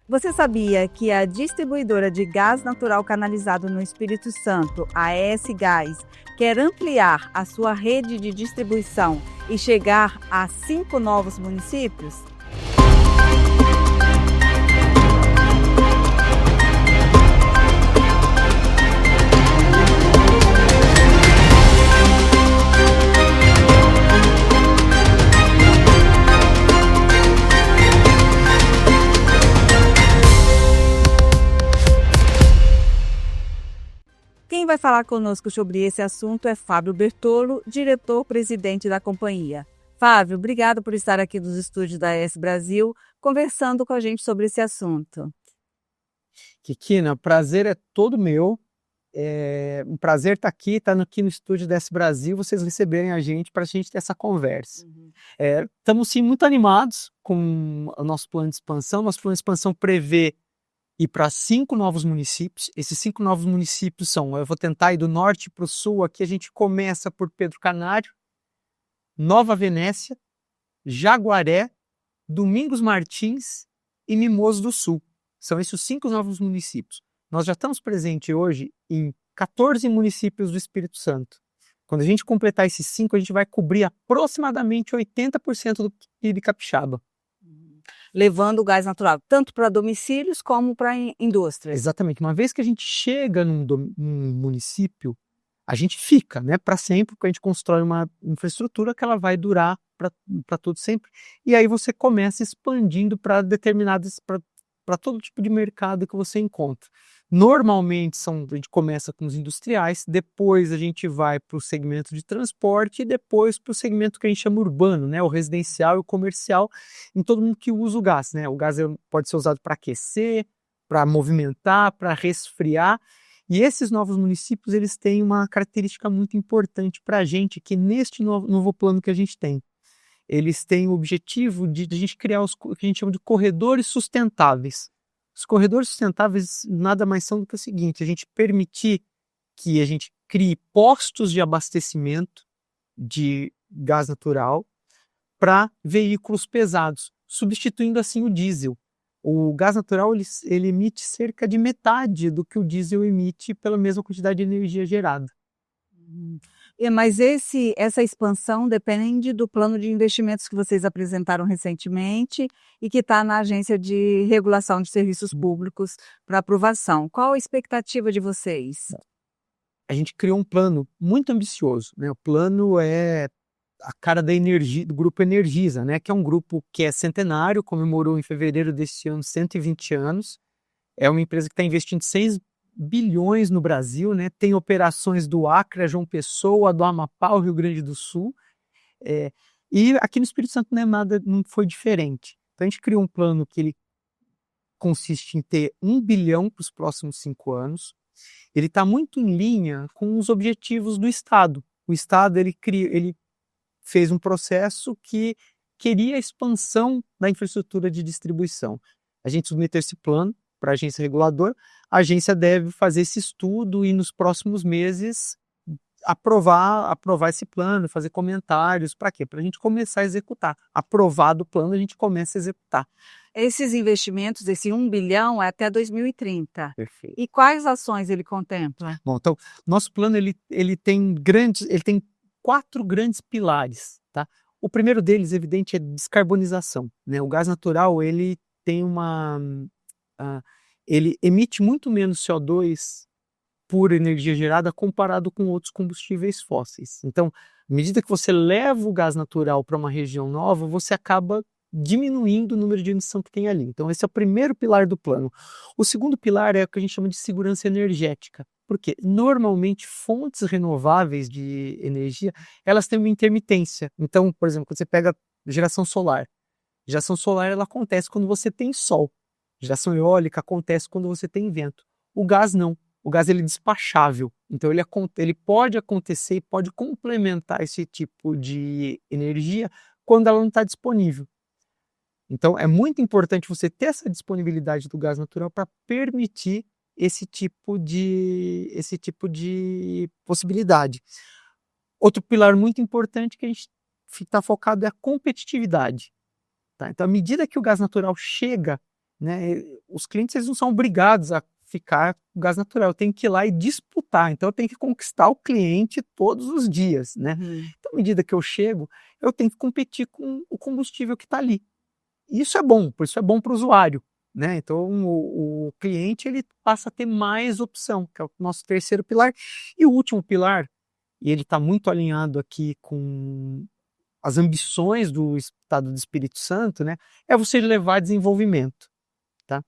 Você sabia que a distribuidora de gás natural canalizado no Espírito Santo, a ES Gás, quer ampliar a sua rede de distribuição e chegar a 5 novos municípios? Quem vai falar conosco sobre esse assunto é Fábio Bertolo, diretor-presidente da companhia. Fábio, obrigado por estar aqui nos estúdios da ES Brasil, conversando com a gente sobre esse assunto. Kikina, o prazer é todo meu. É um prazer estar aqui no estúdio da ES Brasil, vocês receberem a gente para a gente ter essa conversa. Estamos sim muito animados com o nosso plano de expansão. Nosso plano de expansão prevê ir para 5 novos municípios. Esses 5 novos municípios são, eu vou tentar ir do norte para o sul, aqui a gente começa por Pedro Canário, Nova Venécia, Jaguaré, Domingos Martins e Mimoso do Sul. São esses os 5 novos municípios. Nós já estamos presentes hoje em 14 municípios do Espírito Santo. Quando a gente completar esses 5, a gente vai cobrir aproximadamente 80% do PIB capixaba. Levando o gás natural, tanto para domicílios como para indústrias. Exatamente. Uma vez que a gente chega num município, a gente fica, né, para sempre, porque a gente constrói uma infraestrutura que ela vai durar para todo sempre. E aí você começa expandindo para para todo tipo de mercado que você encontra. Normalmente a gente começa com os industriais, depois a gente vai para o segmento de transporte e depois para o segmento que a gente chama urbano, né, o residencial e o comercial, em todo mundo que usa o gás, né? O gás pode ser usado para aquecer, para movimentar, para resfriar. E esses novos municípios, eles têm uma característica muito importante para a gente, que neste novo plano que a gente tem. Eles têm o objetivo de a gente criar o que a gente chama de corredores sustentáveis. Os corredores sustentáveis nada mais são do que o seguinte: a gente permitir que a gente crie postos de abastecimento de gás natural para veículos pesados, substituindo assim o diesel. O gás natural ele emite cerca de metade do que o diesel emite pela mesma quantidade de energia gerada. Mas essa expansão depende do plano de investimentos que vocês apresentaram recentemente e que está na Agência de Regulação de Serviços Públicos para aprovação. Qual a expectativa de vocês? A gente criou um plano muito ambicioso, né? O plano é a cara da energia, do Grupo Energisa, né? Que é um grupo que é centenário, comemorou em fevereiro deste ano 120 anos. É uma empresa que está investindo 6 bilhões no Brasil, né? Tem operações do Acre, a João Pessoa, do Amapá, ao Rio Grande do Sul. E aqui no Espírito Santo não foi diferente. Então a gente criou um plano que ele consiste em ter 1 bilhão para os próximos 5 anos. Ele está muito em linha com os objetivos do Estado. O Estado ele fez um processo que queria a expansão da infraestrutura de distribuição. A gente submeteu esse plano para a agência reguladora, a agência deve fazer esse estudo e nos próximos meses aprovar esse plano, fazer comentários, para quê? Para a gente começar a executar. Aprovado o plano, a gente começa a executar. Esses investimentos, esse 1 bilhão é até 2030. Perfeito. E quais ações ele contempla? Bom, então, nosso plano ele tem 4 grandes pilares, tá? O primeiro deles, evidente, é descarbonização, né? O gás natural, ele tem ele emite muito menos CO2 por energia gerada comparado com outros combustíveis fósseis. Então, à medida que você leva o gás natural para uma região nova, você acaba diminuindo o número de emissão que tem ali. Então, esse é o primeiro pilar do plano. O segundo pilar é o que a gente chama de segurança energética. Porque normalmente fontes renováveis de energia, elas têm uma intermitência. Então, por exemplo, quando você pega geração solar ela acontece quando você tem sol. Geração eólica acontece quando você tem vento. O gás não. O gás ele é despachável. Então ele pode acontecer e pode complementar esse tipo de energia quando ela não está disponível. Então é muito importante você ter essa disponibilidade do gás natural para permitir esse tipo de possibilidade. Outro pilar muito importante que a gente está focado é a competitividade. Tá? Então, à medida que o gás natural chega né? Os clientes eles não são obrigados a ficar com gás natural, eu tenho que ir lá e disputar, então eu tenho que conquistar o cliente todos os dias, né? Então, à medida que eu chego, eu tenho que competir com o combustível que está ali. E isso é bom, por isso é bom para o usuário, né? Então o cliente ele passa a ter mais opção, que é o nosso terceiro pilar. E o último pilar, e ele está muito alinhado aqui com as ambições do Estado do Espírito Santo, né? É você levar desenvolvimento, tá?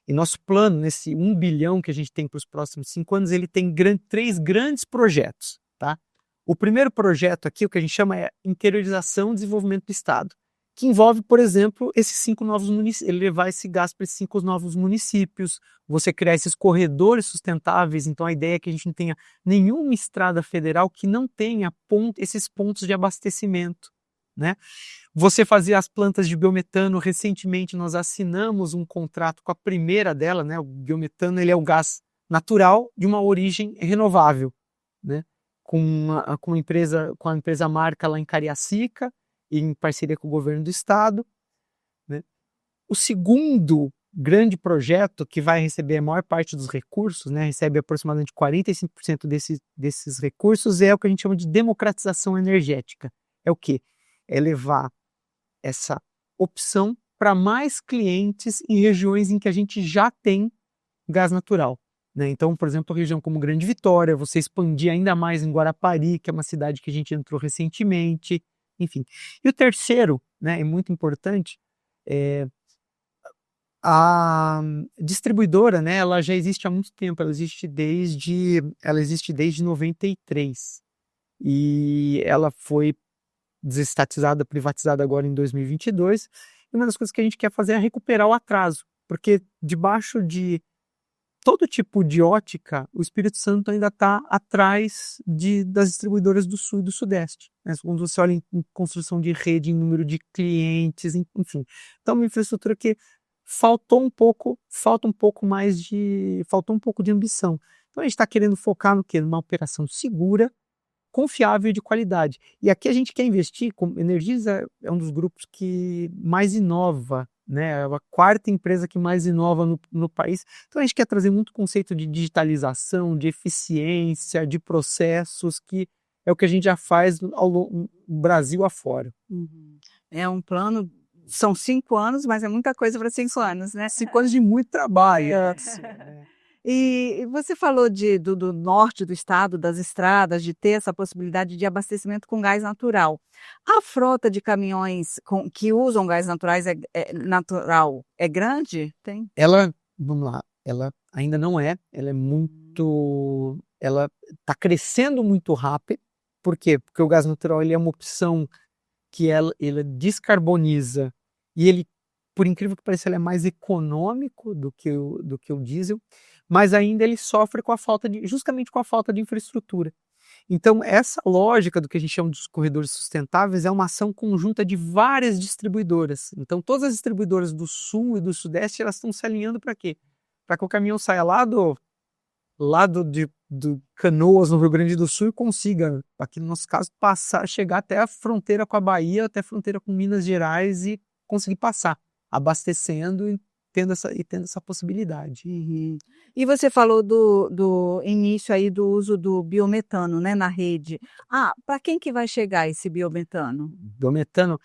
E nosso plano, nesse 1 bilhão que a gente tem para os próximos 5 anos, ele tem 3 grandes projetos, tá? O primeiro projeto aqui, o que a gente chama é interiorização e desenvolvimento do Estado, que envolve, por exemplo, esses 5 novos municípios, ele levar esse gás para esses 5 novos municípios, você criar esses corredores sustentáveis. Então a ideia é que a gente não tenha nenhuma estrada federal que não tenha esses pontos de abastecimento, né? Você fazia as plantas de biometano. Recentemente nós assinamos um contrato com a primeira dela, né? O biometano ele é o gás natural de uma origem renovável, né? Com a empresa Marca lá em Cariacica, em parceria com o governo do estado, né? O segundo grande projeto que vai receber a maior parte dos recursos, né? Recebe aproximadamente 45% desses recursos, é o que a gente chama de democratização energética. É o quê? É levar essa opção para mais clientes em regiões em que a gente já tem gás natural, né? Então, por exemplo, a região como Grande Vitória, você expandir ainda mais em Guarapari, que é uma cidade que a gente entrou recentemente, enfim. E o terceiro, né, é muito importante, a distribuidora, né, ela já existe há muito tempo, ela existe desde 93 e ela foi desestatizada, privatizada agora em 2022, e uma das coisas que a gente quer fazer é recuperar o atraso, porque debaixo de todo tipo de ótica, o Espírito Santo ainda está atrás das distribuidoras do Sul e do Sudeste, né? Quando você olha em construção de rede, em número de clientes, enfim. Então, uma infraestrutura que faltou um pouco de ambição. Então, a gente está querendo focar no quê? Numa operação segura, confiável e de qualidade. E aqui a gente quer investir, Energisa é um dos grupos que mais inova, né? É a quarta empresa que mais inova no país. Então a gente quer trazer muito conceito de digitalização, de eficiência, de processos, que é o que a gente já faz no Brasil afora. É um plano, são 5 anos, mas é muita coisa para 5 anos, né? 5 anos de muito trabalho. E você falou do norte do estado, das estradas, de ter essa possibilidade de abastecimento com gás natural. A frota de caminhões que usam gás natural é grande? Tem? Vamos lá, ela ainda não é, ela está crescendo muito rápido. Por quê? Porque o gás natural ele é uma opção que ele descarboniza e ele, por incrível que pareça, ele é mais econômico do que o diesel, mas ainda ele sofre justamente com a falta de infraestrutura. Então, essa lógica do que a gente chama dos corredores sustentáveis é uma ação conjunta de várias distribuidoras. Então, todas as distribuidoras do Sul e do Sudeste, elas estão se alinhando para quê? Para que o caminhão saia lá do Canoas, no Rio Grande do Sul, e consiga, aqui no nosso caso, chegar até a fronteira com a Bahia, até a fronteira com Minas Gerais e conseguir passar, abastecendo e tendo essa possibilidade. E você falou do início aí do uso do biometano, né, na rede. Para quem que vai chegar esse biometano? Biometano,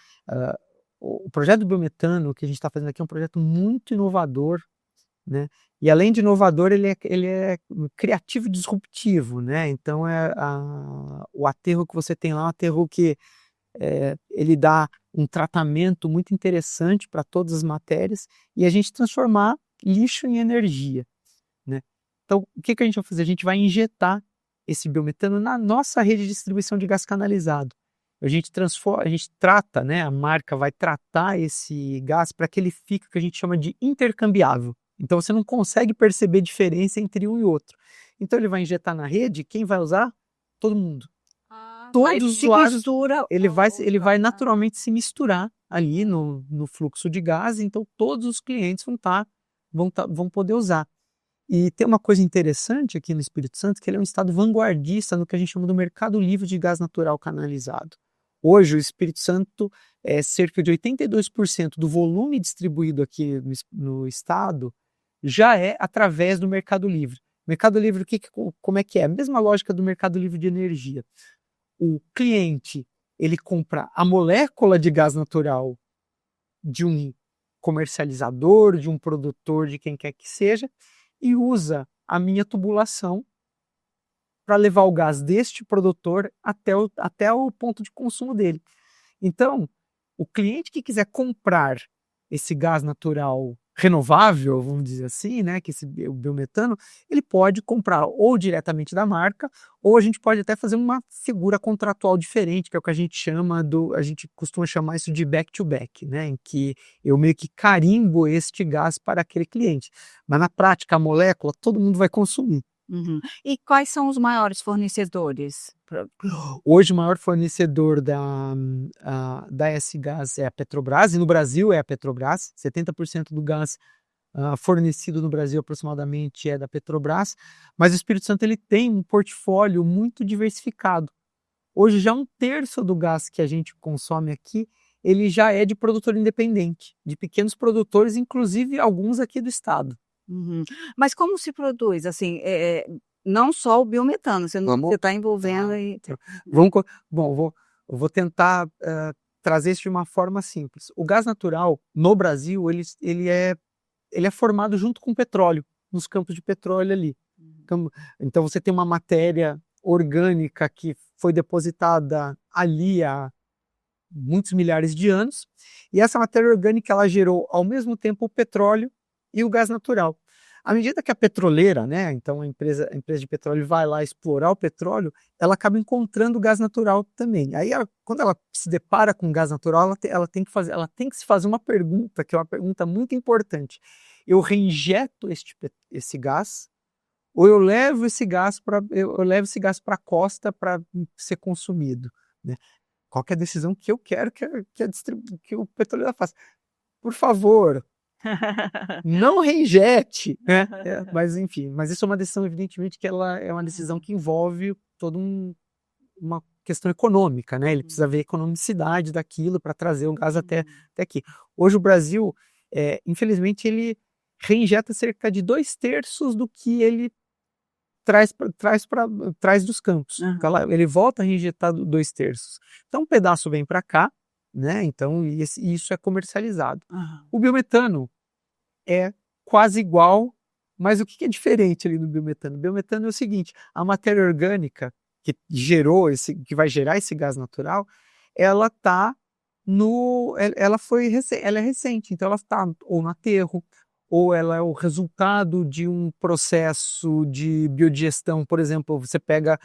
o projeto do biometano que a gente está fazendo aqui é um projeto muito inovador, né? E além de inovador, ele é criativo e disruptivo, né? Então o aterro que você tem lá é um aterro que ele dá um tratamento muito interessante para todas as matérias e a gente transformar lixo em energia, né? Então, o que a gente vai fazer? A gente vai injetar esse biometano na nossa rede de distribuição de gás canalizado. A gente trata, né? A marca vai tratar esse gás para que ele fique o que a gente chama de intercambiável. Então, você não consegue perceber diferença entre um e outro. Então, ele vai injetar na rede, quem vai usar? Todo mundo. Todos os usuários, ele vai naturalmente se misturar ali no fluxo de gás, então todos os clientes vão poder usar. E tem uma coisa interessante aqui no Espírito Santo, que ele é um estado vanguardista no que a gente chama do mercado livre de gás natural canalizado. Hoje, o Espírito Santo é cerca de 82% do volume distribuído aqui no estado já é através do Mercado Livre. Mercado Livre, como é que é? A mesma lógica do Mercado Livre de energia. O cliente, ele compra a molécula de gás natural de um comercializador, de um produtor, de quem quer que seja, e usa a minha tubulação para levar o gás deste produtor até o ponto de consumo dele. Então, o cliente que quiser comprar esse gás natural renovável, vamos dizer assim, né, que o biometano, ele pode comprar ou diretamente da marca, ou a gente pode até fazer uma figura contratual diferente, que é o que a gente costuma chamar isso de back-to-back, né, em que eu meio que carimbo este gás para aquele cliente. Mas na prática, a molécula, todo mundo vai consumir. Uhum. E quais são os maiores fornecedores? Hoje o maior fornecedor da S-Gás é a Petrobras, e no Brasil é a Petrobras. 70% do gás fornecido no Brasil aproximadamente é da Petrobras, mas o Espírito Santo ele tem um portfólio muito diversificado. Hoje já 1/3 do gás que a gente consome aqui, ele já é de produtor independente, de pequenos produtores, inclusive alguns aqui do estado. Uhum. Mas como se produz? Assim, não só o biometano, você está envolvendo aí. Bom, eu vou tentar trazer isso de uma forma simples. O gás natural, no Brasil, ele é formado junto com o petróleo, nos campos de petróleo ali. Então você tem uma matéria orgânica que foi depositada ali há muitos milhares de anos, e essa matéria orgânica ela gerou ao mesmo tempo o petróleo e o gás natural. À medida que a petroleira, né, então a empresa de petróleo vai lá explorar o petróleo, ela acaba encontrando o gás natural também. Aí, quando ela se depara com o gás natural, ela tem que se fazer uma pergunta, que é uma pergunta muito importante. Eu reinjeto esse gás, ou eu levo esse gás para a costa para ser consumido, né? Qual que é a decisão que eu quero que o petroleiro faça? Por favor, não reinjete, né? Mas enfim, mas isso é uma decisão, evidentemente, que ela é uma decisão que envolve toda uma questão econômica, né? Ele precisa ver a economicidade daquilo para trazer o gás até aqui. Hoje o Brasil, infelizmente, ele reinjeta cerca de 2/3 do que ele traz dos campos. Então, ele volta a reinjetar 2/3. Então um pedaço vem para cá, né? Então isso é comercializado. O biometano é quase igual, mas o que é diferente ali do biometano? O biometano é o seguinte: a matéria orgânica que vai gerar esse gás natural, ela ela é recente, então ela está ou no aterro, ou ela é o resultado de um processo de biodigestão. Por exemplo, você pega,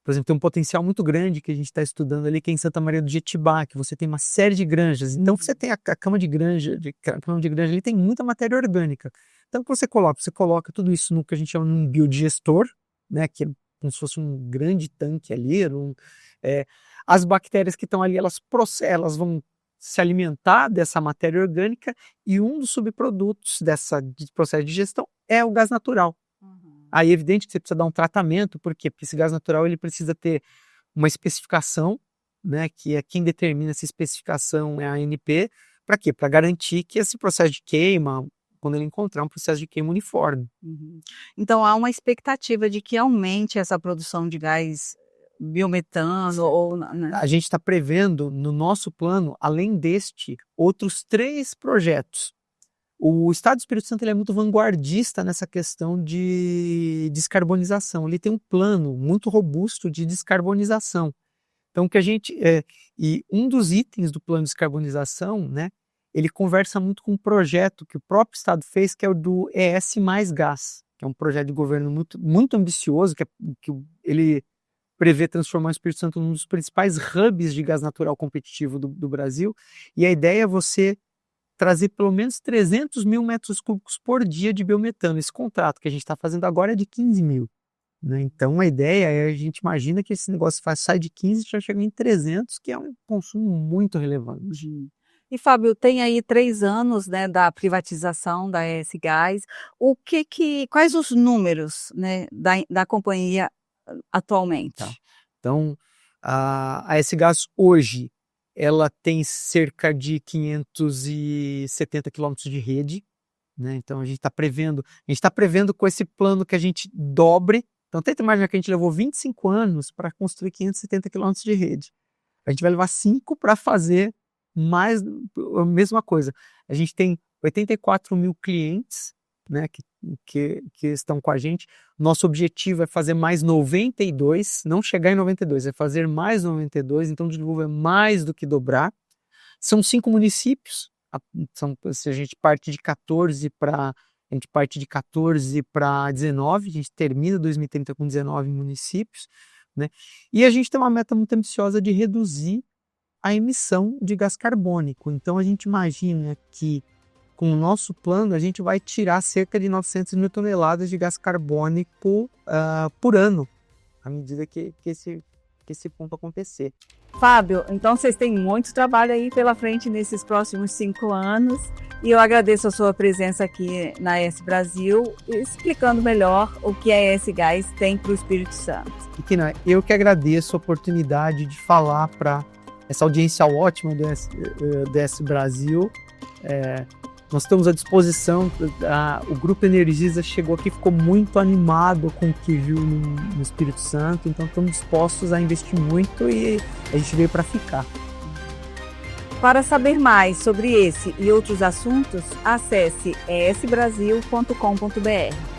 por exemplo, tem um potencial muito grande que a gente está estudando ali, que é em Santa Maria do Jetibá, que você tem uma série de granjas. Então você tem a cama de granja ali, tem muita matéria orgânica. Então você coloca tudo isso no que a gente chama de um biodigestor, né, que é como se fosse um grande tanque ali. As bactérias que estão ali, elas vão se alimentar dessa matéria orgânica, e um dos subprodutos desse processo de digestão é o gás natural. Aí é evidente que você precisa dar um tratamento, por quê? Porque esse gás natural ele precisa ter uma especificação, né, que é quem determina essa especificação é a ANP. Para quê? Para garantir que esse processo de queima, quando ele encontrar um processo de queima uniforme. Então há uma expectativa de que aumente essa produção de gás biometano, né? A gente está prevendo no nosso plano, além deste, outros 3 projetos. O Estado do Espírito Santo ele é muito vanguardista nessa questão de descarbonização. Ele tem um plano muito robusto de descarbonização. Então, e um dos itens do plano de descarbonização, né, ele conversa muito com um projeto que o próprio Estado fez, que é o do ES Mais Gás, que é um projeto de governo muito, muito ambicioso, que ele prevê transformar o Espírito Santo num dos principais hubs de gás natural competitivo do Brasil. E a ideia é você trazer pelo menos 300 mil metros cúbicos por dia de biometano. Esse contrato que a gente está fazendo agora é de 15 mil. Né? Então a ideia é, a gente imagina que esse negócio sai de 15 e já chega em 300, que é um consumo muito relevante. E Fábio, tem aí 3 anos, né, da privatização da ES Gás. Quais os números, né, da companhia atualmente? Tá. Então, A S-Gás hoje, ela tem cerca de 570 quilômetros de rede, né? Então a gente está prevendo com esse plano que a gente dobre. Então tenta imaginar que a gente levou 25 anos para construir 570 quilômetros de rede. A gente vai levar 5 para fazer mais a mesma coisa. A gente tem 84 mil clientes, né, que estão com a gente. Nosso objetivo é fazer mais 92, não chegar em 92, é fazer mais 92, então de novo é mais do que dobrar. São 5 municípios, se a gente parte de 14 para 19, a gente termina 2030 com 19 municípios, né? E a gente tem uma meta muito ambiciosa de reduzir a emissão de gás carbônico. Então a gente imagina que com o nosso plano a gente vai tirar cerca de 900 mil toneladas de gás carbônico por ano, à medida que esse ponto acontecer. Fábio, então vocês têm muito trabalho aí pela frente nesses próximos 5 anos e eu agradeço a sua presença aqui na S Brasil, explicando melhor o que a S-Gás tem para o Espírito Santo. Kina, eu que agradeço a oportunidade de falar para essa audiência ótima do S Brasil. Nós estamos à disposição, o Grupo Energisa chegou aqui, ficou muito animado com o que viu no Espírito Santo, então estamos dispostos a investir muito e a gente veio para ficar. Para saber mais sobre esse e outros assuntos, acesse esbrasil.com.br.